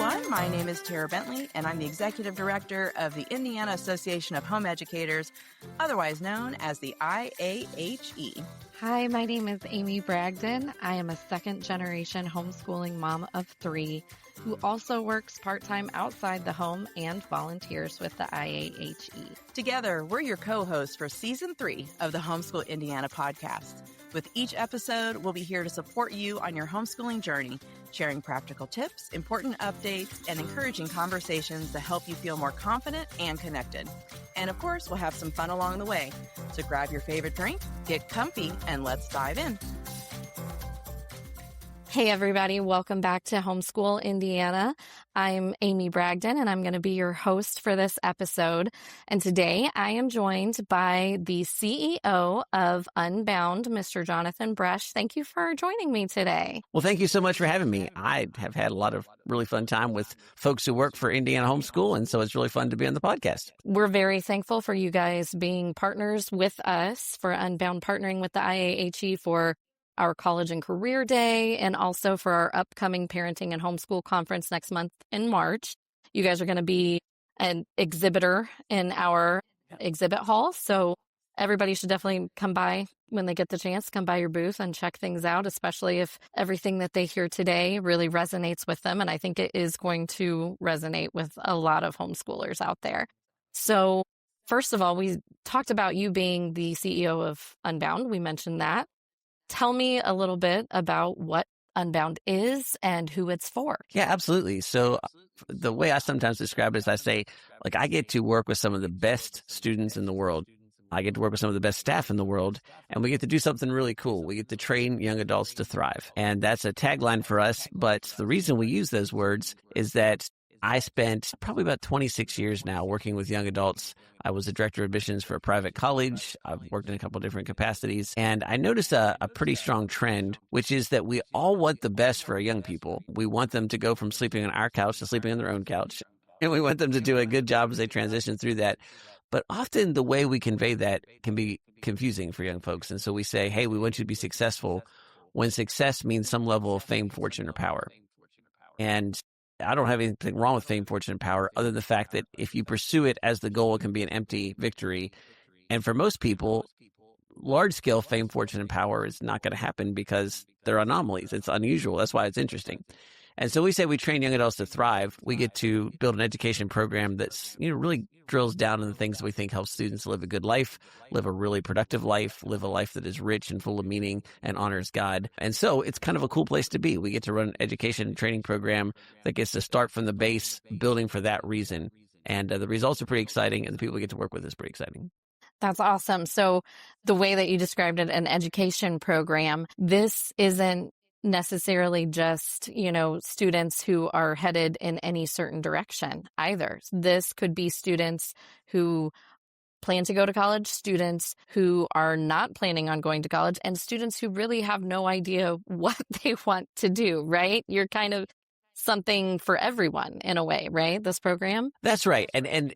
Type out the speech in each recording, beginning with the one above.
everyone. My name is Tara Bentley, and I'm the Executive Director of the Indiana Association of Home Educators, otherwise known as the IAHE. Hi, my name is Amy Bragdon. I am a second-generation homeschooling mom of 3 who also works part-time outside the home and volunteers with the IAHE. Together, we're your co-hosts for Season 3 of the Homeschool Indiana podcast. With each episode, we'll be here to support you on your homeschooling journey, sharing practical tips, important updates, and encouraging conversations to help you feel more confident and connected. And of course, we'll have some fun along the way. So grab your favorite drink, get comfy, and let's dive in. Hey everybody, welcome back to Homeschool Indiana. I'm Amy Bragdon and I'm going to be your host for this episode. And today I am joined by the CEO of Unbound, Mr. Jonathan Bresch. Thank you for joining me today. Well, thank you so much for having me. I have had a lot of really fun time with folks who work for Indiana Homeschool, and so it's really fun to be on the podcast. We're very thankful for you guys being partners with us, for Unbound partnering with the IAHE for our College and Career Day, and also for our upcoming Parenting and Homeschool Conference next month in March. You guys are going to be an exhibitor in our exhibit hall, so everybody should definitely come by when they get the chance, come by your booth and check things out, especially if everything that they hear today really resonates with them, and I think it is going to resonate with a lot of homeschoolers out there. So first of all, we talked about you being the CEO of Unbound. We mentioned that. Tell me a little bit about what Unbound is and who it's for. Yeah, absolutely. So the way I sometimes describe it is I say, like, I get to work with some of the best students in the world. I get to work with some of the best staff in the world, and we get to do something really cool. We get to train young adults to thrive. And that's a tagline for us. But the reason we use those words is that I spent probably about 26 years now working with young adults. I was the director of admissions for a private college. I've worked in a couple of different capacities. And I noticed a pretty strong trend, which is that we all want the best for our young people. We want them to go from sleeping on our couch to sleeping on their own couch. And we want them to do a good job as they transition through that. But often the way we convey that can be confusing for young folks. And so we say, hey, we want you to be successful, when success means some level of fame, fortune, or power. And I don't have anything wrong with fame, fortune, and power, other than the fact that if you pursue it as the goal, it can be an empty victory. And for most people, large-scale fame, fortune, and power is not going to happen because they're anomalies. It's unusual. That's why it's interesting. And so we say we train young adults to thrive. We get to build an education program that's, really drills down on the things that we think help students live a good life, live a really productive life, live a life that is rich and full of meaning and honors God. And so it's kind of a cool place to be. We get to run an education and training program that gets to start from the base, building for that reason. And the results are pretty exciting, and the people we get to work with is pretty exciting. That's awesome. So the way that you described it, an education program, this isn't necessarily just, students who are headed in any certain direction either. This could be students who plan to go to college, students who are not planning on going to college, and students who really have no idea what they want to do, right? You're kind of something for everyone in a way, right? This program? That's right. And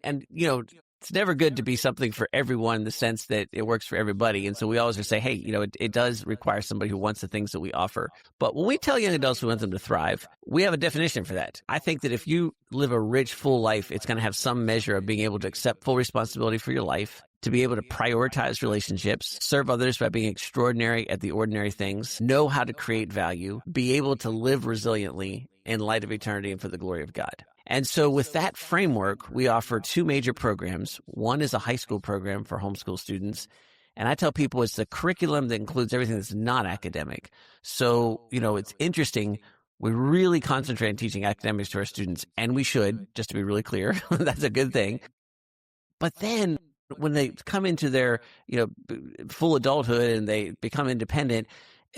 it's never good to be something for everyone in the sense that it works for everybody. And so we always say, hey, it does require somebody who wants the things that we offer. But when we tell young adults we want them to thrive, we have a definition for that. I think that if you live a rich, full life, it's going to have some measure of being able to accept full responsibility for your life, to be able to prioritize relationships, serve others by being extraordinary at the ordinary things, know how to create value, be able to live resiliently in light of eternity and for the glory of God. And so with that framework, we offer 2 major programs. One is a high school program for homeschool students. And I tell people it's the curriculum that includes everything that's not academic. So, it's interesting. We really concentrate on teaching academics to our students, and we should, just to be really clear. That's a good thing. But then when they come into their, full adulthood and they become independent,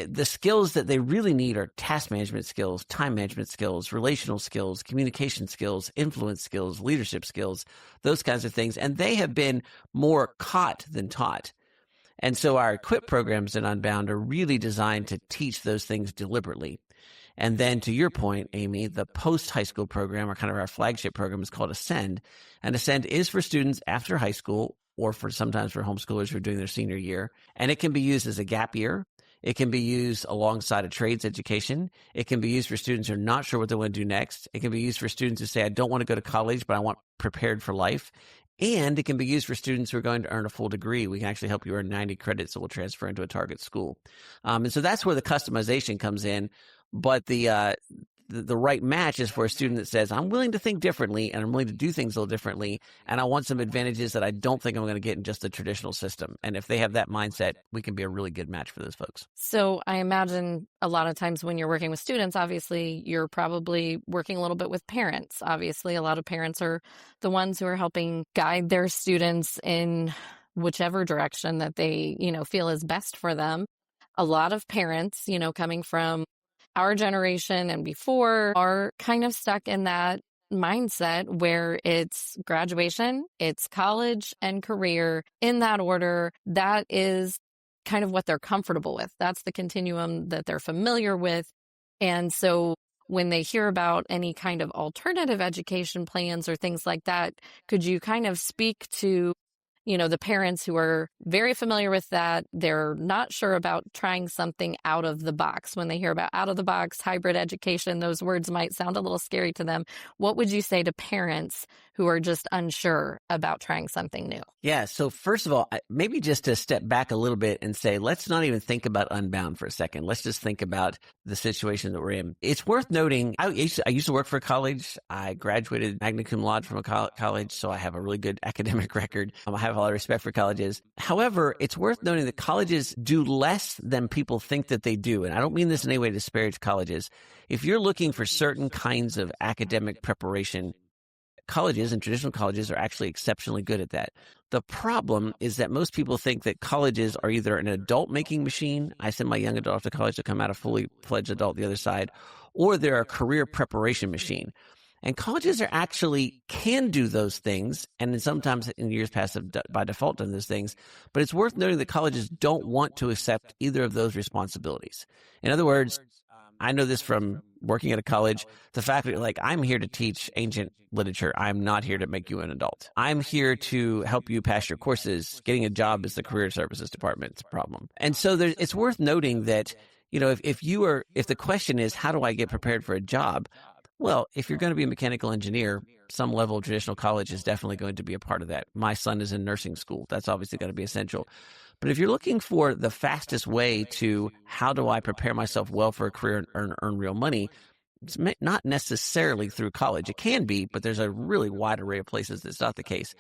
the skills that they really need are task management skills, time management skills, relational skills, communication skills, influence skills, leadership skills, those kinds of things. And they have been more caught than taught. And so our equip programs in Unbound are really designed to teach those things deliberately. And then to your point, Amy, the post-high school program, or kind of our flagship program, is called Ascend. And Ascend is for students after high school, or sometimes for homeschoolers who are doing their senior year. And it can be used as a gap year. It can be used alongside a trades education. It can be used for students who are not sure what they want to do next. It can be used for students who say, I don't want to go to college, but I want prepared for life. And it can be used for students who are going to earn a full degree. We can actually help you earn 90 credits that will transfer into a target school. And so that's where the customization comes in. But the right match is for a student that says, I'm willing to think differently and I'm willing to do things a little differently. And I want some advantages that I don't think I'm going to get in just the traditional system. And if they have that mindset, we can be a really good match for those folks. So I imagine a lot of times when you're working with students, obviously you're probably working a little bit with parents. Obviously, a lot of parents are the ones who are helping guide their students in whichever direction that they, feel is best for them. A lot of parents, coming from our generation and before are kind of stuck in that mindset where it's graduation, it's college and career in that order. That is kind of what they're comfortable with. That's the continuum that they're familiar with. And so when they hear about any kind of alternative education plans or things like that, could you kind of speak to the parents who are very familiar with that? They're not sure about trying something out of the box. When they hear about out of the box, hybrid education, those words might sound a little scary to them. What would you say to parents who are just unsure about trying something new? Yeah. So first of all, maybe just to step back a little bit and say, let's not even think about Unbound for a second. Let's just think about the situation that we're in. It's worth noting, I used to work for a college. I graduated magna cum laude from a college, so I have a really good academic record. I have a lot of respect for colleges. However, it's worth noting that colleges do less than people think that they do. And I don't mean this in any way to disparage colleges. If you're looking for certain kinds of academic preparation, colleges and traditional colleges are actually exceptionally good at that. The problem is that most people think that colleges are either an adult making machine. I send my young adult off to college to come out a fully fledged adult the other side, or they're a career preparation machine. And colleges are actually can do those things, and sometimes in years past have by default done those things. But it's worth noting that colleges don't want to accept either of those responsibilities. In other words, I know this from working at a college. The faculty, I'm here to teach ancient literature. I'm not here to make you an adult. I'm here to help you pass your courses. Getting a job is the career services department's problem. And so it's worth noting that, if the question is, how do I get prepared for a job? Well, if you're going to be a mechanical engineer, some level of traditional college is definitely going to be a part of that. My son is in nursing school. That's obviously going to be essential. But if you're looking for the fastest way to how do I prepare myself well for a career and earn real money, it's not necessarily through college. It can be, but there's a really wide array of places that's not the case.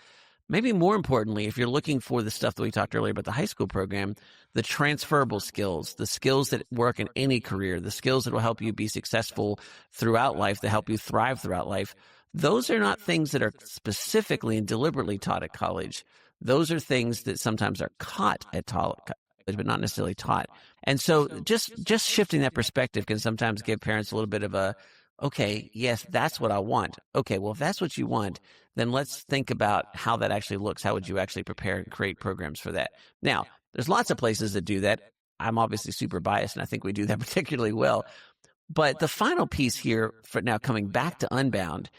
Maybe more importantly, if you're looking for the stuff that we talked earlier about the high school program, the transferable skills, the skills that work in any career, the skills that will help you be successful throughout life, that help you thrive throughout life, those are not things that are specifically and deliberately taught at college. Those are things that sometimes are caught at college, but not necessarily taught. And so just shifting that perspective can sometimes give parents a little bit of a, okay, yes, that's what I want. Okay, well, if that's what you want, then let's think about how that actually looks. How would you actually prepare and create programs for that? Now, there's lots of places that do that. I'm obviously super biased, and I think we do that particularly well. But the final piece here, for now coming back to Unbound,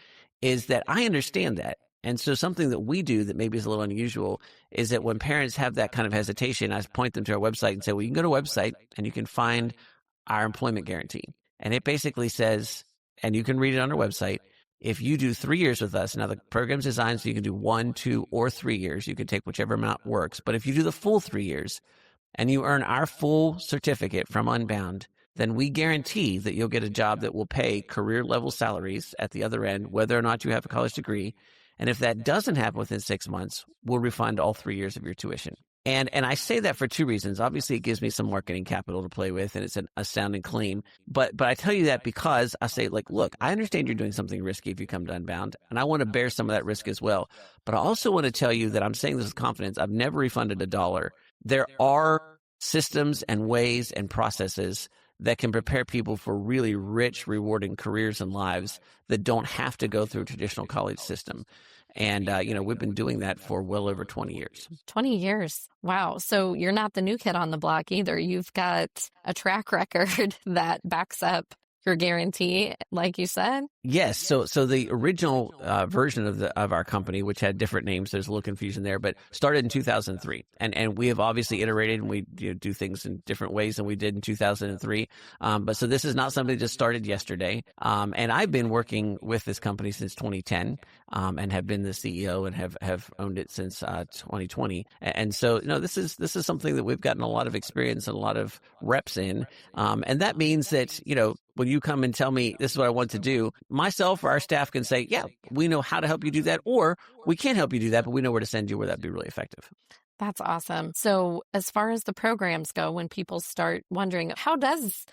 is that I understand that. And so something that we do that maybe is a little unusual is that when parents have that kind of hesitation, I point them to our website and say, well, you can go to our website and you can find our employment guarantee. And it basically says, and you can read it on our website, if you do 3 years with us, now the program's designed so you can do 1, 2, or 3 years. You can take whichever amount works. But if you do the full 3 years and you earn our full certificate from Unbound, then we guarantee that you'll get a job that will pay career level salaries at the other end, whether or not you have a college degree. And if that doesn't happen within 6 months, we'll refund all 3 years of your tuition. And I say that for two reasons. Obviously, it gives me some marketing capital to play with, and it's an astounding claim. But I tell you that because I say, look, I understand you're doing something risky if you come to Unbound, and I want to bear some of that risk as well. But I also want to tell you that I'm saying this with confidence. I've never refunded $1. There are systems and ways and processes that can prepare people for really rich, rewarding careers and lives that don't have to go through a traditional college system. And, we've been doing that for well over 20 years. 20 years. Wow. So you're not the new kid on the block either. You've got a track record that backs up your guarantee, like you said? Yes. So the original version of our company, which had different names, there's a little confusion there, but started in 2003, and we have obviously iterated, and we do things in different ways than we did in 2003. But so this is not something that just started yesterday. And I've been working with this company since 2010, and have been the CEO and have owned it since 2020. And so this is something that we've gotten a lot of experience and a lot of reps in, and that means that when you come and tell me this is what I want to do, myself or our staff can say, yeah, we know how to help you do that, or we can't help you do that, but we know where to send you where that'd be really effective. That's awesome. So as far as the programs go, when people start wondering, how does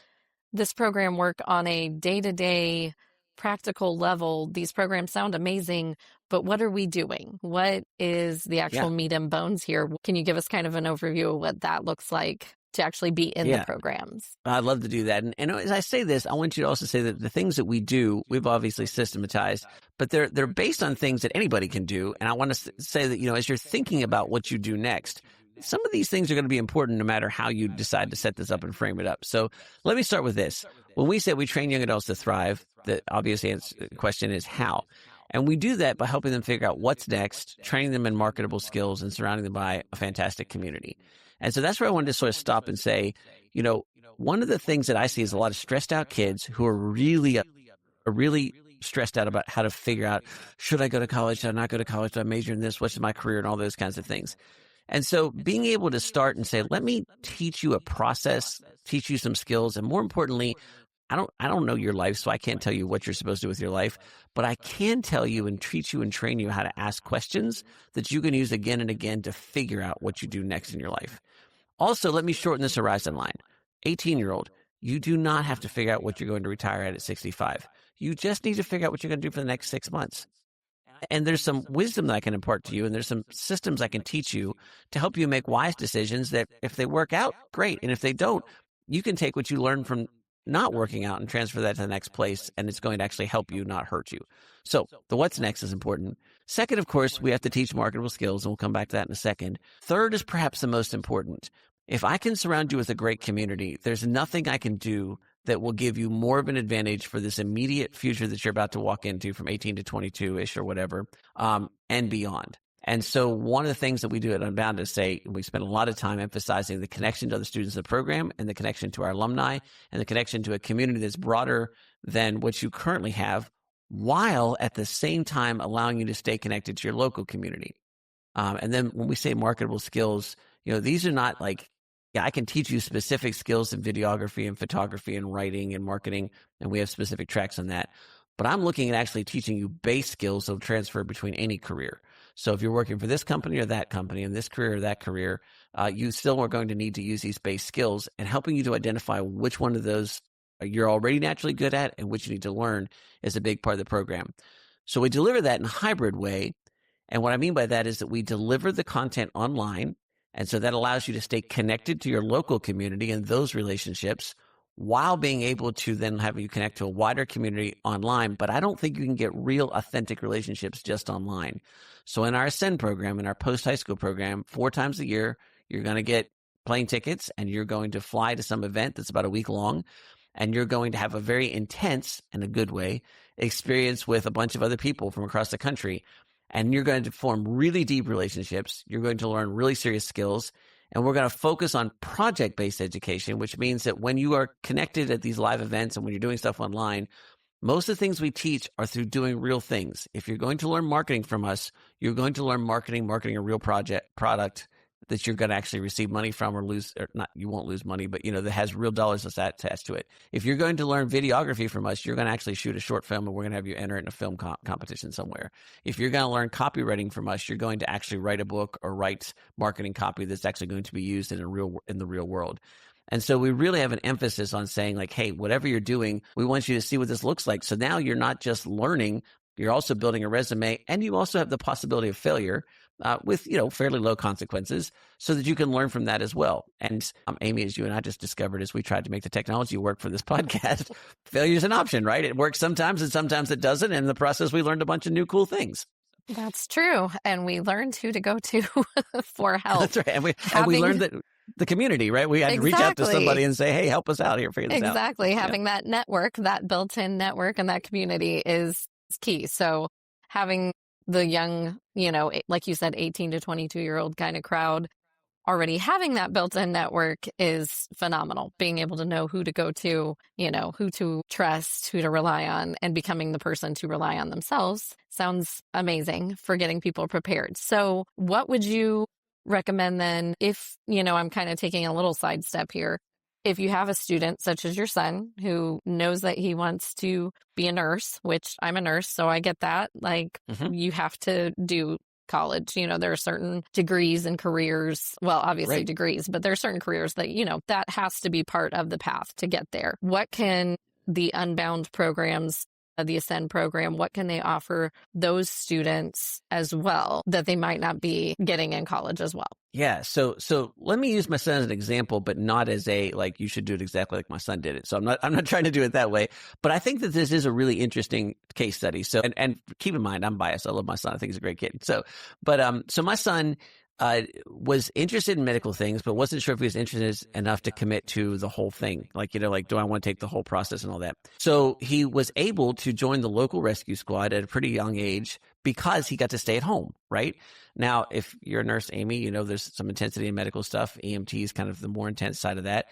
this program work on a day-to-day practical level? These programs sound amazing, but what are we doing? What is the actual meat and bones here? Can you give us kind of an overview of what that looks like to actually be in the programs? I'd love to do that. And as I say this, I want you to also say that the things that we do, we've obviously systematized, but they're based on things that anybody can do. And I want to say that, as you're thinking about what you do next, some of these things are going to be important no matter how you decide to set this up and frame it up. So let me start with this. When we say we train young adults to thrive, the obvious question is how. And we do that by helping them figure out what's next, training them in marketable skills, and surrounding them by a fantastic community. And so that's where I wanted to sort of stop and say, one of the things that I see is a lot of stressed out kids who are really stressed out about how to figure out, should I go to college? Should I not go to college? Do I major in this? What's my career? And all those kinds of things. And so being able to start and say, let me teach you a process, teach you some skills. And more importantly, I don't know your life, so I can't tell you what you're supposed to do with your life, but I can tell you and teach you and train you how to ask questions that you can use again and again to figure out what you do next in your life. Also, let me shorten this horizon line. 18-year-old, you do not have to figure out what you're going to retire at 65. You just need to figure out what you're going to do for the next 6 months. And there's some wisdom that I can impart to you, and there's some systems I can teach you to help you make wise decisions that if they work out, great. And if they don't, you can take what you learned from not working out and transfer that to the next place, and it's going to actually help you, not hurt you. So the what's next is important. Second, of course, we have to teach marketable skills, and we'll come back to that in a second. Third is perhaps the most important. If I can surround you with a great community, there's nothing I can do that will give you more of an advantage for this immediate future that you're about to walk into from 18 to 22-ish or whatever, and beyond. And so one of the things that we do at Unbound is say we spend a lot of time emphasizing the connection to other students of the program and the connection to our alumni and the connection to a community that's broader than what you currently have, while at the same time allowing you to stay connected to your local community. And then when we say marketable skills, these are not like, I can teach you specific skills in videography and photography and writing and marketing, and we have specific tracks on that. But I'm looking at actually teaching you base skills that will transfer between any career. So if you're working for this company or that company, in this career or that career, you still are going to need to use these base skills, and helping you to identify which one of those you're already naturally good at and which you need to learn is a big part of the program. So we deliver that in a hybrid way. And what I mean by that is that we deliver the content online. And so that allows you to stay connected to your local community and those relationships while being able to then have you connect to a wider community online. But I don't think you can get real authentic relationships just online. So in our Ascend program, in our post-high school program, 4 times a year, you're going to get plane tickets and you're going to fly to some event that's about a week long. And you're going to have a very intense, in a good way, experience with a bunch of other people from across the country. And you're going to form really deep relationships. You're going to learn really serious skills. And we're going to focus on project-based education, which means that when you are connected at these live events and when you're doing stuff online, most of the things we teach are through doing real things. If you're going to learn marketing from us, you're going to learn marketing a real product that you're going to actually receive money from or lose, or not, you won't lose money, but that has real dollars attached to it. If you're going to learn videography from us, you're going to actually shoot a short film and we're going to have you enter it in a film competition somewhere. If you're going to learn copywriting from us, you're going to actually write a book or write marketing copy that's actually going to be used in the real world. And so we really have an emphasis on saying like, hey, whatever you're doing, we want you to see what this looks like. So now you're not just learning, you're also building a resume, and you also have the possibility of failure with, fairly low consequences so that you can learn from that as well. And Amy, as you and I just discovered as we tried to make the technology work for this podcast, failure is an option, right? It works sometimes and sometimes it doesn't. And in the process, we learned a bunch of new cool things. That's true. And we learned who to go to for help. That's right. And we learned that the community, right? We had to reach out to somebody and say, hey, help us out here, figure this out. Exactly. Having that network, that built-in network and that community is key. So having the young, like you said, 18 to 22-year-old kind of crowd, already having that built-in network is phenomenal. Being able to know who to go to, who to trust, who to rely on, and becoming the person to rely on themselves sounds amazing for getting people prepared. So what would you recommend then if, I'm kind of taking a little sidestep here. If you have a student such as your son who knows that he wants to be a nurse, which I'm a nurse, so I get that. Like you have to do college. There are certain degrees and careers, well, obviously degrees, but there are certain careers that, that has to be part of the path to get there. What can the Unbound programs, the Ascend program, what can they offer those students as well that they might not be getting in college as well? Yeah. So let me use my son as an example, but not as a, like, you should do it exactly like my son did it. So I'm not trying to do it that way, but I think that this is a really interesting case study. So, and keep in mind, I'm biased. I love my son. I think he's a great kid. So my son, was interested in medical things, but wasn't sure if he was interested enough to commit to the whole thing. Like, do I want to take the whole process and all that? So he was able to join the local rescue squad at a pretty young age because he got to stay at home, right? Now, if you're a nurse, Amy, there's some intensity in medical stuff. EMT is kind of the more intense side of that.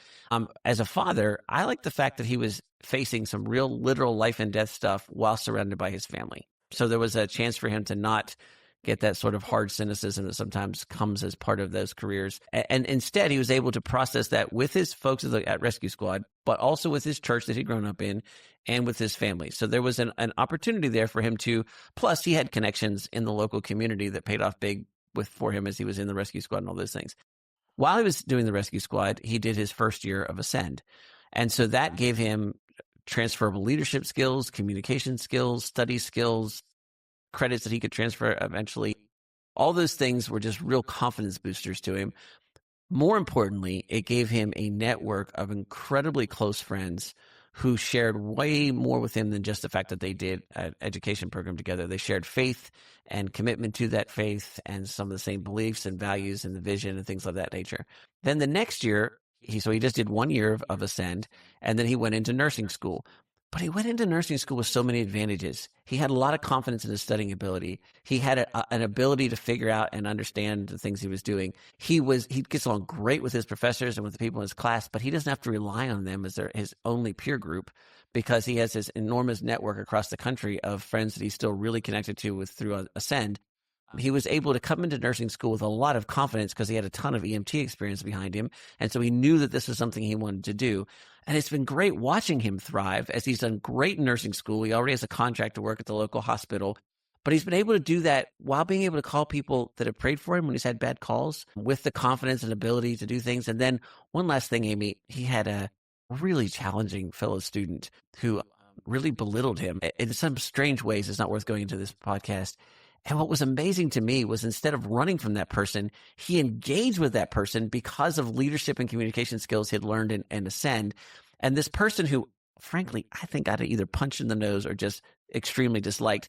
As a father, I like the fact that he was facing some real literal life and death stuff while surrounded by his family. So there was a chance for him to not get that sort of hard cynicism that sometimes comes as part of those careers. And instead, he was able to process that with his folks at Rescue Squad, but also with his church that he'd grown up in and with his family. So there was an opportunity there for him to, plus he had connections in the local community that paid off big for him as he was in the Rescue Squad and all those things. While he was doing the Rescue Squad, he did his first year of Ascend. And so that gave him transferable leadership skills, communication skills, study skills, credits that he could transfer eventually. All those things were just real confidence boosters to him. More importantly, it gave him a network of incredibly close friends who shared way more with him than just the fact that they did an education program together. They shared faith and commitment to that faith and some of the same beliefs and values and the vision and things of that nature. Then the next year, he just did 1 year of Ascend, and then he went into nursing school. But he went into nursing school with so many advantages. He had a lot of confidence in his studying ability. He had an ability to figure out and understand the things he was doing. He gets along great with his professors and with the people in his class, but he doesn't have to rely on them as his only peer group because he has this enormous network across the country of friends that he's still really connected to through Ascend. He was able to come into nursing school with a lot of confidence because he had a ton of EMT experience behind him. And so he knew that this was something he wanted to do. And it's been great watching him thrive as he's done great in nursing school. He already has a contract to work at the local hospital, but he's been able to do that while being able to call people that have prayed for him when he's had bad calls with the confidence and ability to do things. And then one last thing, Amy, he had a really challenging fellow student who really belittled him in some strange ways. It's not worth going into this podcast. And what was amazing to me was instead of running from that person, he engaged with that person because of leadership and communication skills he had learned in Ascend. And this person who, frankly, I think got either punched in the nose or just extremely disliked,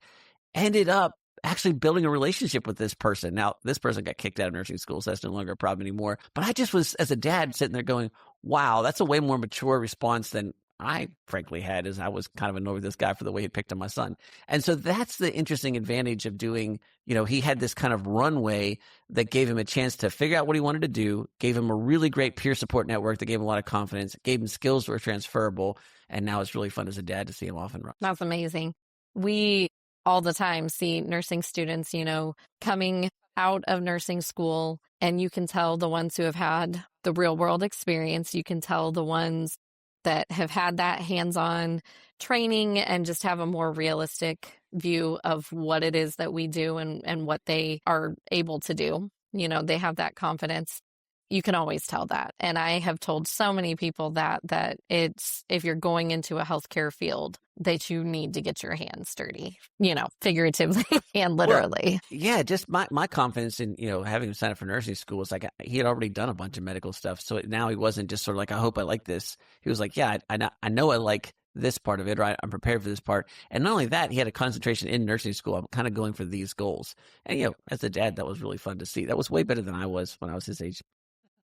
ended up actually building a relationship with this person. Now, this person got kicked out of nursing school, so that's no longer a problem anymore. But I just was, as a dad, sitting there going, wow, that's a way more mature response than I frankly had, as I was kind of annoyed with this guy for the way he picked on my son. And so that's the interesting advantage of doing, he had this kind of runway that gave him a chance to figure out what he wanted to do, gave him a really great peer support network that gave him a lot of confidence, gave him skills that were transferable. And now it's really fun as a dad to see him off and run. That's amazing. We all the time see nursing students, coming out of nursing school, and you can tell the ones who have had the real world experience. You can tell the ones that have had that hands-on training and just have a more realistic view of what it is that we do and what they are able to do. They have that confidence. You can always tell that. And I have told so many people that it's, if you're going into a healthcare field, that you need to get your hands dirty, figuratively and literally. Well, yeah, just my confidence in, having him sign up for nursing school was like, he had already done a bunch of medical stuff. So now he wasn't just sort of like, I hope I like this. He was like, yeah, I know I like this part of it, right? I'm prepared for this part. And not only that, he had a concentration in nursing school. I'm kind of going for these goals. And, as a dad, that was really fun to see. That was way better than I was when I was his age.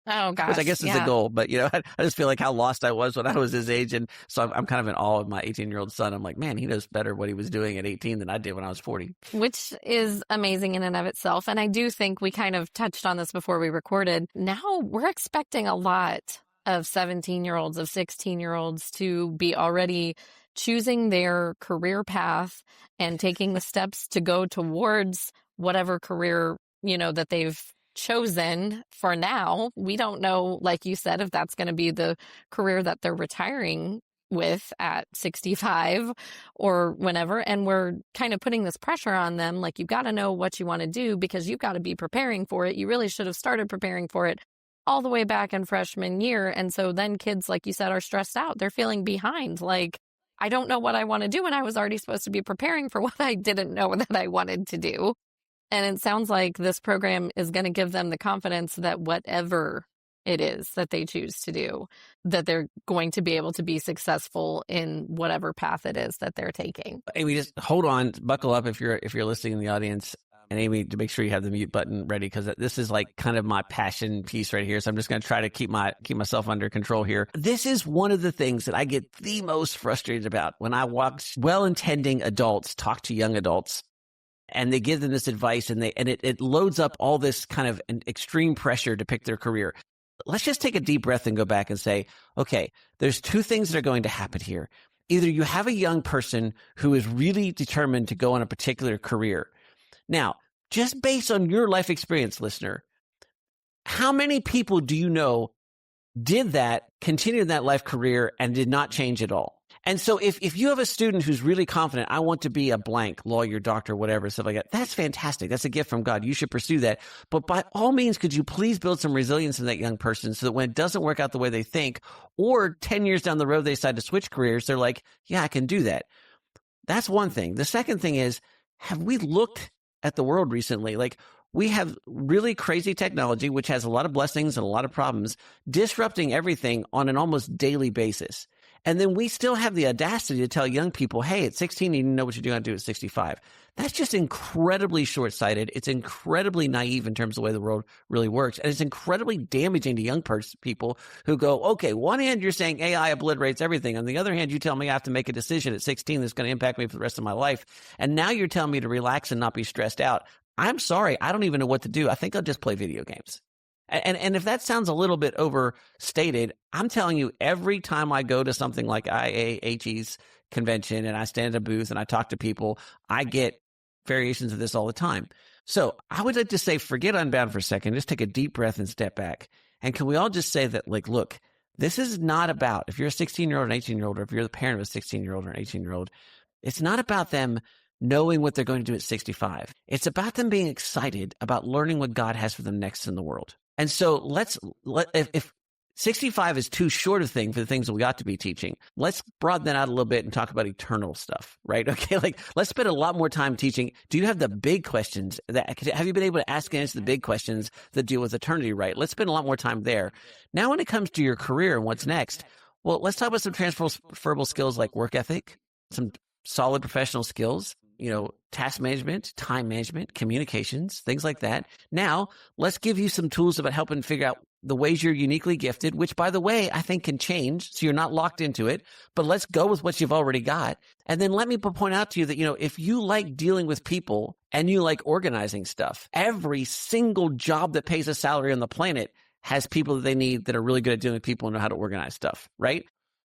Oh, which gosh. I guess is the Yeah. goal. But, I just feel like how lost I was when I was his age. And so I'm kind of in awe of my 18-year-old son. I'm like, man, he knows better what he was doing at 18 than I did when I was 40. Which is amazing in and of itself. And I do think we kind of touched on this before we recorded. Now we're expecting a lot of 17-year-olds, of 16-year-olds to be already choosing their career path and taking the steps to go towards whatever career, that they've chosen for now. We don't know, like you said, if that's going to be the career that they're retiring with at 65 or whenever. And we're kind of putting this pressure on them. Like, you've got to know what you want to do because you've got to be preparing for it. You really should have started preparing for it all the way back in freshman year. And so then kids, like you said, are stressed out. They're feeling behind. Like, I don't know what I want to do. And I was already supposed to be preparing for what I didn't know that I wanted to do. And it sounds like this program is going to give them the confidence that whatever it is that they choose to do, that they're going to be able to be successful in whatever path it is that they're taking. Amy, just hold on, buckle up if you're listening in the audience. And Amy, to make sure you have the mute button ready, because this is like kind of my passion piece right here. So I'm just going to try to keep myself under control here. This is one of the things that I get the most frustrated about when I watch well-intending adults talk to young adults, and they give them this advice, and it loads up all this kind of an extreme pressure to pick their career. Let's just take a deep breath and go back and say, okay, there's two things that are going to happen here. Either you have a young person who is really determined to go on a particular career. Now, just based on your life experience, listener, how many people do you know did that, continued that life career, and did not change at all? And so if you have a student who's really confident, I want to be a blank, lawyer, doctor, whatever, stuff like that, that's fantastic. That's a gift from God. You should pursue that. But by all means, could you please build some resilience in that young person so that when it doesn't work out the way they think, or 10 years down the road, they decide to switch careers, they're like, yeah, I can do that. That's one thing. The second thing is, have we looked at the world recently? Like, we have really crazy technology, which has a lot of blessings and a lot of problems, disrupting everything on an almost daily basis. And then we still have the audacity to tell young people, hey, at 16, you know what you're going to do at 65. That's just incredibly short-sighted. It's incredibly naive in terms of the way the world really works. And it's incredibly damaging to young people who go, okay, one hand, you're saying AI obliterates everything. On the other hand, you tell me I have to make a decision at 16 that's going to impact me for the rest of my life. And now you're telling me to relax and not be stressed out. I'm sorry. I don't even know what to do. I think I'll just play video games. And if that sounds a little bit overstated, I'm telling you, every time I go to something like IAHE's convention and I stand at a booth and I talk to people, I get variations of this all the time. So I would like to say, forget Unbound for a second. Just take a deep breath and step back. And can we all just say that, like, look, this is not about, if you're a 16-year-old or an 18-year-old, or if you're the parent of a 16-year-old or an 18-year-old, it's not about them knowing what they're going to do at 65. It's about them being excited about learning what God has for them next in the world. And so if 65 is too short a thing for the things that we ought to be teaching, let's broaden that out a little bit and talk about eternal stuff, right? Okay, like, let's spend a lot more time teaching. Do you have the big questions? Have you been able to ask and answer the big questions that deal with eternity, right? Let's spend a lot more time there. Now, when it comes to your career and what's next, well, let's talk about some transferable skills like work ethic, some solid professional skills, task management, time management, communications, things like that. Now, let's give you some tools about helping figure out the ways you're uniquely gifted, which, by the way, I think can change, so you're not locked into it. But let's go with what you've already got. And then let me point out to you that, if you like dealing with people and you like organizing stuff, every single job that pays a salary on the planet has people that they need that are really good at dealing with people and know how to organize stuff, right?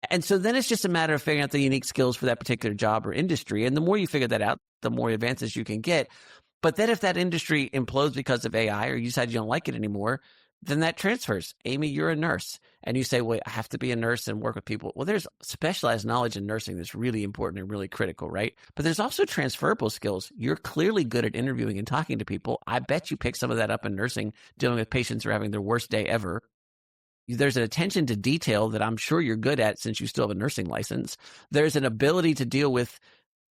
And so then it's just a matter of figuring out the unique skills for that particular job or industry. And the more you figure that out, the more advances you can get. But then if that industry implodes because of AI, or you decide you don't like it anymore, then that transfers. Amy, you're a nurse. And you say, well, I have to be a nurse and work with people. Well, there's specialized knowledge in nursing that's really important and really critical, right? But there's also transferable skills. You're clearly good at interviewing and talking to people. I bet you pick some of that up in nursing, dealing with patients who are having their worst day ever. There's an attention to detail that I'm sure you're good at since you still have a nursing license. There's an ability to deal with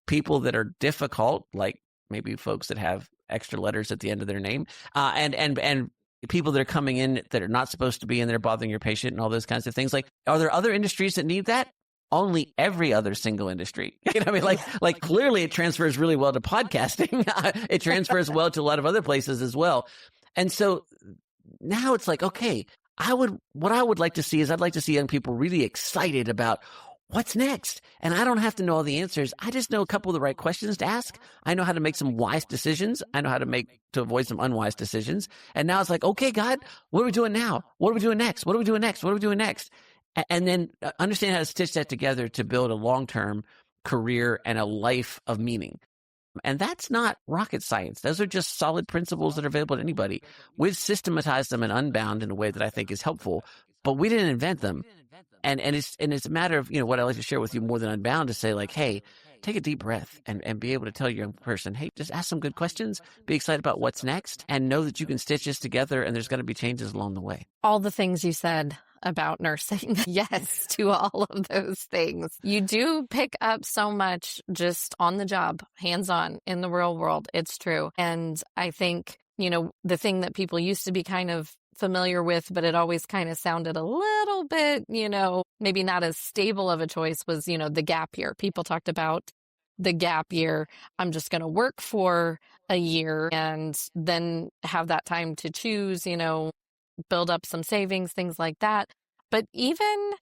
people that are difficult, like maybe folks that have extra letters at the end of their name, and people that are coming in that are not supposed to be in there bothering your patient and all those kinds of things. Like, are there other industries that need that? Only every other single industry. Like clearly it transfers really well to podcasting. It transfers well to a lot of other places as well. And so now it's like, okay, what I would like to see is I'd like to see young people really excited about what's next. And I don't have to know all the answers. I just know a couple of the right questions to ask. I know how to make some wise decisions. I know how to avoid some unwise decisions. And now it's like, okay, God, what are we doing now? What are we doing next? What are we doing next? What are we doing next? And then understand how to stitch that together to build a long-term career and a life of meaning. And that's not rocket science. Those are just solid principles that are available to anybody. We've systematized them in Unbound in a way that I think is helpful, but we didn't invent them. And it's a matter of, what I like to share with you more than Unbound to say like, hey, take a deep breath and be able to tell your young person, hey, just ask some good questions, be excited about what's next, and know that you can stitch this together and there's going to be changes along the way. All the things you said about nursing. Yes, to all of those things. You do pick up so much just on the job, hands-on in the real world. It's true. And I think, the thing that people used to be kind of familiar with, but it always kind of sounded a little bit, maybe not as stable of a choice was, the gap year. People talked about the gap year. I'm just going to work for a year and then have that time to choose, build up some savings, things like that. But even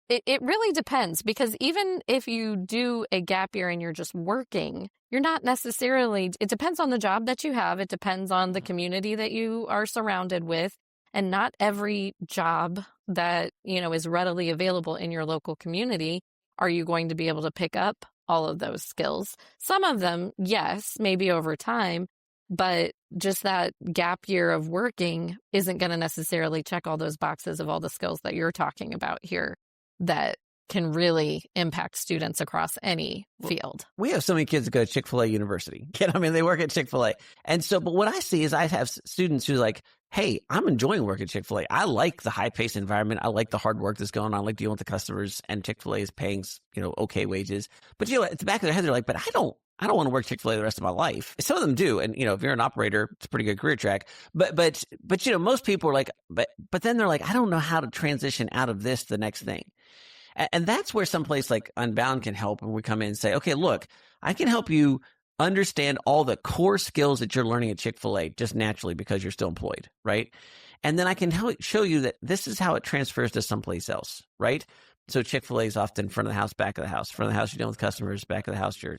it really depends, because even if you do a gap year and you're just working, you're not necessarily, it depends on the job that you have. It depends on the community that you are surrounded with. And not every job that, is readily available in your local community are you going to be able to pick up all of those skills. Some of them, yes, maybe over time. But just that gap year of working isn't going to necessarily check all those boxes of all the skills that you're talking about here that can really impact students across any field. We have so many kids that go to Chick-fil-A University. They work at Chick-fil-A. And so, but what I see is I have students who are like, hey, I'm enjoying working at Chick-fil-A. I like the high-paced environment. I like the hard work that's going on. I like dealing with the customers, and Chick-fil-A is paying, okay wages. But, at the back of their head, they're like, but I don't want to work Chick-fil-A the rest of my life. Some of them do. And, if you're an operator, it's a pretty good career track. But most people are like, but then they're like, I don't know how to transition out of this to the next thing. And that's where someplace like Unbound can help. And we come in and say, okay, look, I can help you understand all the core skills that you're learning at Chick-fil-A just naturally because you're still employed, right? And then I can show you that this is how it transfers to someplace else, right? So Chick-fil-A is often front of the house, back of the house. Front of the house, you're dealing with customers. Back of the house, you're,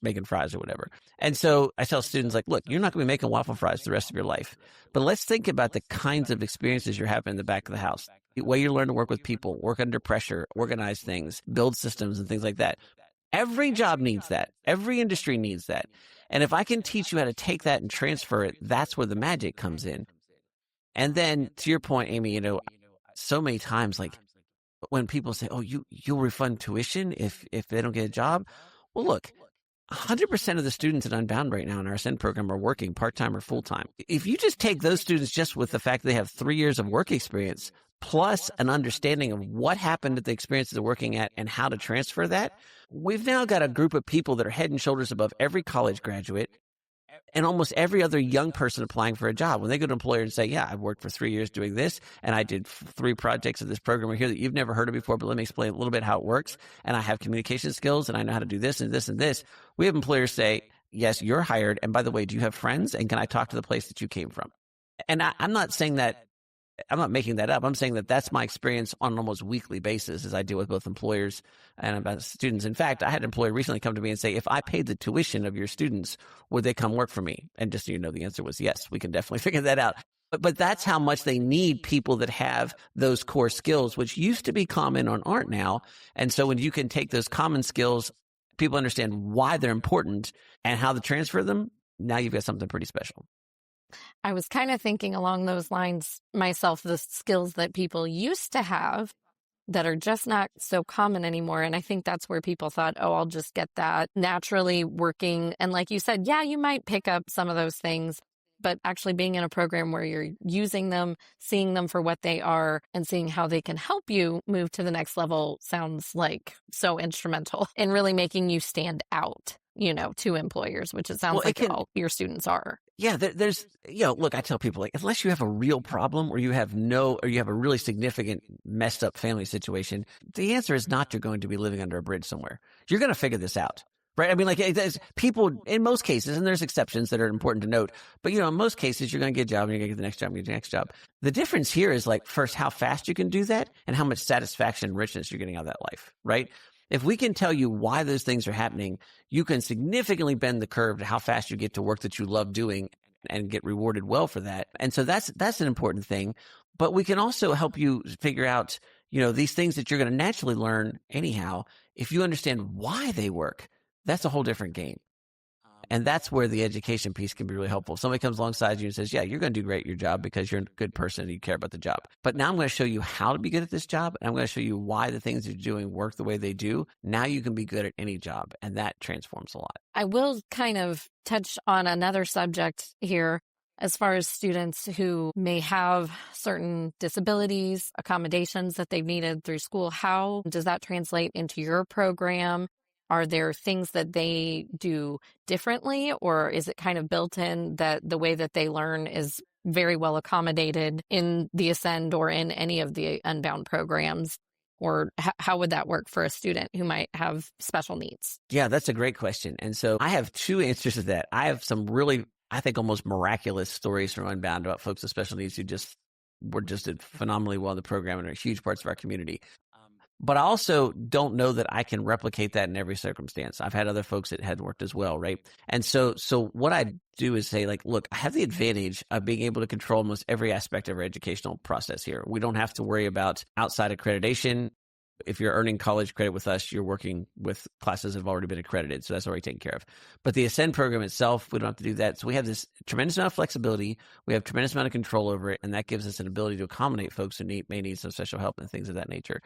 making fries or whatever. And so I tell students like, look, you're not going to be making waffle fries the rest of your life. But let's think about the kinds of experiences you're having in the back of the house. The way you learn to work with people, work under pressure, organize things, build systems and things like that. Every job needs that. Every industry needs that. And if I can teach you how to take that and transfer it, that's where the magic comes in. And then to your point, Amy, so many times, like, when people say, oh, you'll refund tuition if they don't get a job. Well, look, 100% of the students at Unbound right now in our Ascend program are working part-time or full-time. If you just take those students just with the fact that they have 3 years of work experience, plus an understanding of what happened at the experience they're working at and how to transfer that, we've now got a group of people that are head and shoulders above every college graduate and almost every other young person applying for a job. When they go to an employer and say, yeah, I've worked for 3 years doing this, and I did 3 projects of this program here that you've never heard of before, but let me explain a little bit how it works, and I have communication skills, and I know how to do this and this and this. We have employers say, yes, you're hired, and by the way, do you have friends, and can I talk to the place that you came from? And I'm not saying that, I'm not making that up. I'm saying that that's my experience on an almost weekly basis as I deal with both employers and about students. In fact, I had an employer recently come to me and say, if I paid the tuition of your students, would they come work for me? And just so you know, the answer was yes, we can definitely figure that out. But that's how much they need people that have those core skills, which used to be common and aren't now. And so when you can take those common skills, people understand why they're important and how to transfer them, now you've got something pretty special. I was kind of thinking along those lines myself, the skills that people used to have that are just not so common anymore. And I think that's where people thought, oh, I'll just get that naturally working. And like you said, yeah, you might pick up some of those things, but actually being in a program where you're using them, seeing them for what they are, and seeing how they can help you move to the next level sounds like so instrumental in really making you stand out, to employers, which it sounds like all your students are. Yeah, there's, look, I tell people, like, unless you have a real problem or you have a really significant messed up family situation, the answer is not you're going to be living under a bridge somewhere. You're going to figure this out. Right. I mean, like people in most cases, and there's exceptions that are important to note, but in most cases, you're going to get a job and you're going to get the next job and get the next job. The difference here is like, first, how fast you can do that and how much satisfaction and richness you're getting out of that life. Right. If we can tell you why those things are happening, you can significantly bend the curve to how fast you get to work that you love doing and get rewarded well for that. And so that's an important thing. But we can also help you figure out, these things that you're going to naturally learn anyhow. If you understand why they work, that's a whole different game. And that's where the education piece can be really helpful. If somebody comes alongside you and says, yeah, you're going to do great at your job because you're a good person and you care about the job. But now I'm going to show you how to be good at this job. And I'm going to show you why the things you're doing work the way they do. Now you can be good at any job. And that transforms a lot. I will kind of touch on another subject here as far as students who may have certain disabilities, accommodations that they've needed through school. How does that translate into your program? Are there things that they do differently, or is it kind of built in that the way that they learn is very well accommodated in the Ascend or in any of the Unbound programs? Or how would that work for a student who might have special needs? Yeah, that's a great question. And so I have two answers to that. I have some really, I think, almost miraculous stories from Unbound about folks with special needs who did phenomenally well in the program and are huge parts of our community. But I also don't know that I can replicate that in every circumstance. I've had other folks that had worked as well, right? And so what I do is say, like, look, I have the advantage of being able to control almost every aspect of our educational process here. We don't have to worry about outside accreditation. If you're earning college credit with us, you're working with classes that have already been accredited. So that's already taken care of. But the Ascend program itself, we don't have to do that. So we have this tremendous amount of flexibility. We have tremendous amount of control over it. And that gives us an ability to accommodate folks who may need some special help and things of that nature.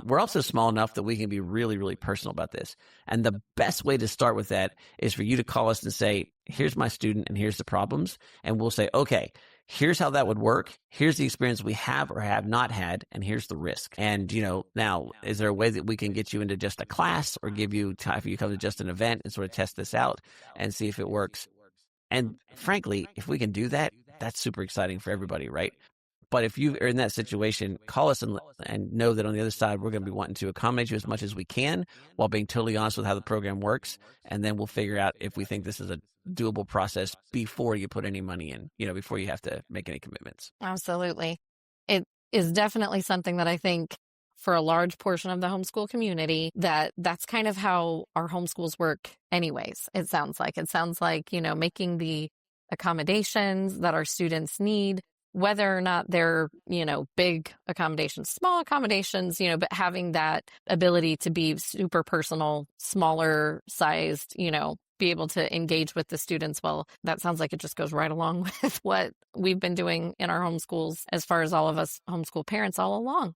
We're also small enough that we can be really, really personal about this. And the best way to start with that is for you to call us and say, here's my student and here's the problems. And we'll say, okay, here's how that would work. Here's the experience we have or have not had. And here's the risk. And, now, is there a way that we can get you into just a class or give you time for you to come to just an event and sort of test this out and see if it works? And frankly, if we can do that, that's super exciting for everybody, right? But if you are in that situation, call us and know that on the other side, we're going to be wanting to accommodate you as much as we can while being totally honest with how the program works. And then we'll figure out if we think this is a doable process before you put any money in, before you have to make any commitments. Absolutely. It is definitely something that I think for a large portion of the homeschool community, that's kind of how our homeschools work anyways. It sounds like, making the accommodations that our students need, whether or not they're, big accommodations, small accommodations, but having that ability to be super personal, smaller sized, be able to engage with the students. Well, that sounds like it just goes right along with what we've been doing in our homeschools as far as all of us homeschool parents all along.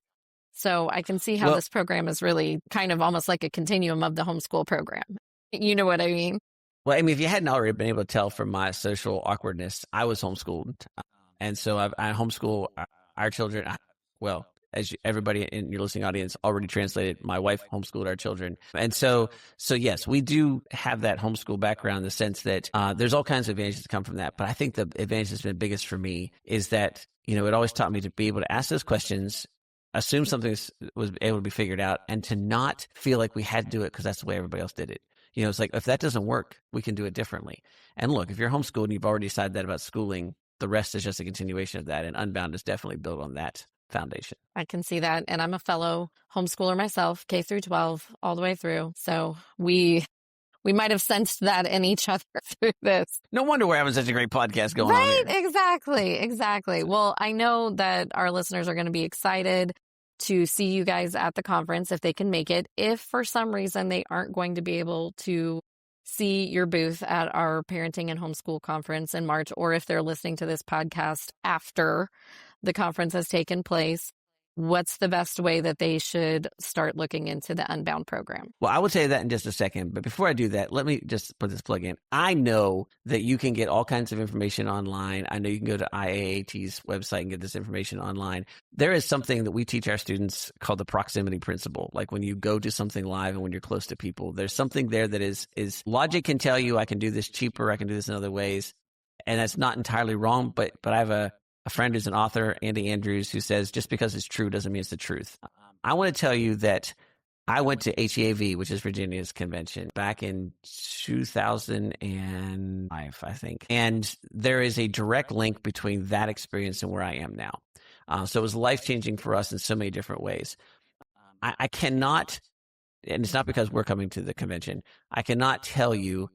So I can see how this program is really kind of almost like a continuum of the homeschool program. You know what I mean? Well, I mean, if you hadn't already been able to tell from my social awkwardness, I was homeschooled. And so I homeschool our children. Well, as everybody in your listening audience already translated, my wife homeschooled our children. And so yes, we do have that homeschool background in the sense that there's all kinds of advantages that come from that. But I think the advantage that's been biggest for me is that, it always taught me to be able to ask those questions, assume something was able to be figured out, and to not feel like we had to do it because that's the way everybody else did it. It's like, if that doesn't work, we can do it differently. And look, if you're homeschooled and you've already decided that about schooling, the rest is just a continuation of that. And Unbound is definitely built on that foundation. I can see that. And I'm a fellow homeschooler myself, K through 12, all the way through. So we might have sensed that in each other through this. No wonder we're having such a great podcast going on here. Right, exactly. Well, I know that our listeners are going to be excited to see you guys at the conference if they can make it. If for some reason they aren't going to be able to see your booth at our parenting and homeschool conference in March, or if they're listening to this podcast after the conference has taken place, what's the best way that they should start looking into the Unbound program? Well, I will tell you that in just a second. But before I do that, let me just put this plug in. I know that you can get all kinds of information online. I know you can go to IAHE's website and get this information online. There is something that we teach our students called the proximity principle. Like when you go to something live and when you're close to people, there's something there that is logic can tell you I can do this cheaper, I can do this in other ways. And that's not entirely wrong, but I have a friend who's an author, Andy Andrews, who says just because it's true doesn't mean it's the truth. I want to tell you that I went to HEAV, which is Virginia's convention, back in 2005, I think. And there is a direct link between that experience and where I am now. So it was life-changing for us in so many different ways. I cannot, and it's not because we're coming to the convention, I cannot tell you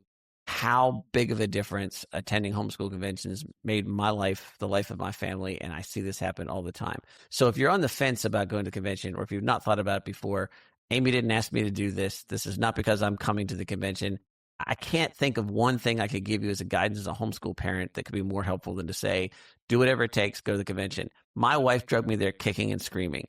how big of a difference attending homeschool conventions made my life, the life of my family, and I see this happen all the time. So if you're on the fence about going to convention, or if you've not thought about it before, Amy didn't ask me to do this. This is not because I'm coming to the convention. I can't think of one thing I could give you as a guidance as a homeschool parent that could be more helpful than to say, do whatever it takes, go to the convention. My wife drug me there kicking and screaming.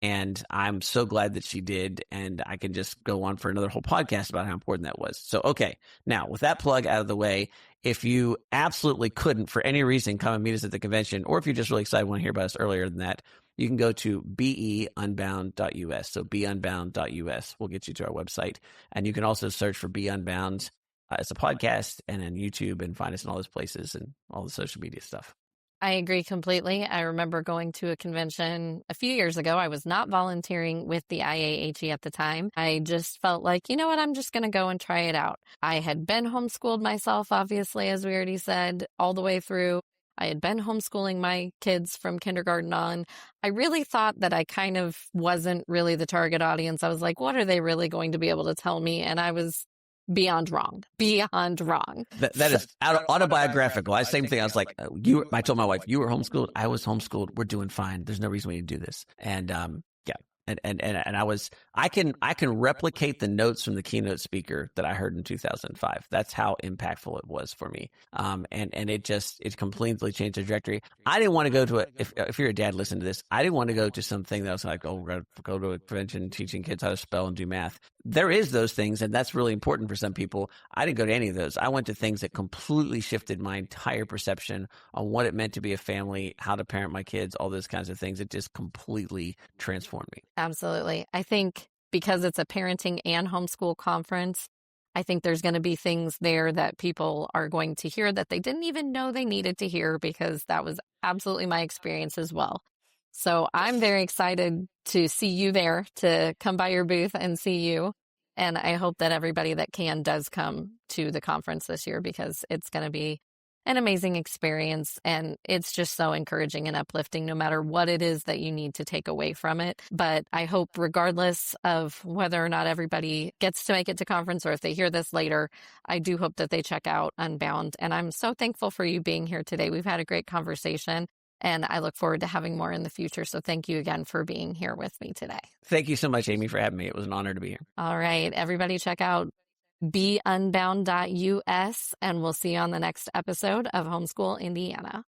And I'm so glad that she did. And I can just go on for another whole podcast about how important that was. So, okay. Now, with that plug out of the way, if you absolutely couldn't, for any reason, come and meet us at the convention, or if you're just really excited, want to hear about us earlier than that, you can go to beunbound.us. So beunbound.us will get you to our website. And you can also search for Be Unbound as a podcast and on YouTube and find us in all those places and all the social media stuff. I agree completely. I remember going to a convention a few years ago. I was not volunteering with the IAHE at the time. I just felt like, you know what, I'm just going to go and try it out. I had been homeschooled myself, obviously, as we already said, all the way through. I had been homeschooling my kids from kindergarten on. I really thought that I kind of wasn't really the target audience. I was like, what are they really going to be able to tell me? And I was beyond wrong. That is autobiographical. Same thing. I was like, I told my wife, you were homeschooled. I was homeschooled. We're doing fine. There's no reason we need to do this. And, yeah. And I can replicate the notes from the keynote speaker that I heard in 2005. That's how impactful it was for me. And it completely changed the trajectory. I didn't want to go to if you're a dad, listen to this. I didn't want to go to something that was like, oh, we're going to go to a convention teaching kids how to spell and do math. There is those things, and that's really important for some people. I didn't go to any of those. I went to things that completely shifted my entire perception on what it meant to be a family, how to parent my kids, all those kinds of things. It just completely transformed me. Absolutely. I think because it's a parenting and homeschool conference, I think there's going to be things there that people are going to hear that they didn't even know they needed to hear, because that was absolutely my experience as well. So I'm very excited to see you there, to come by your booth and see you. And I hope that everybody that can does come to the conference this year, because it's going to be an amazing experience. And it's just so encouraging and uplifting, no matter what it is that you need to take away from it. But I hope, regardless of whether or not everybody gets to make it to conference, or if they hear this later, I do hope that they check out Unbound. And I'm so thankful for you being here today. We've had a great conversation, and I look forward to having more in the future. So thank you again for being here with me today. Thank you so much, Amy, for having me. It was an honor to be here. All right, everybody check out beunbound.us, and we'll see you on the next episode of Homeschool Indiana.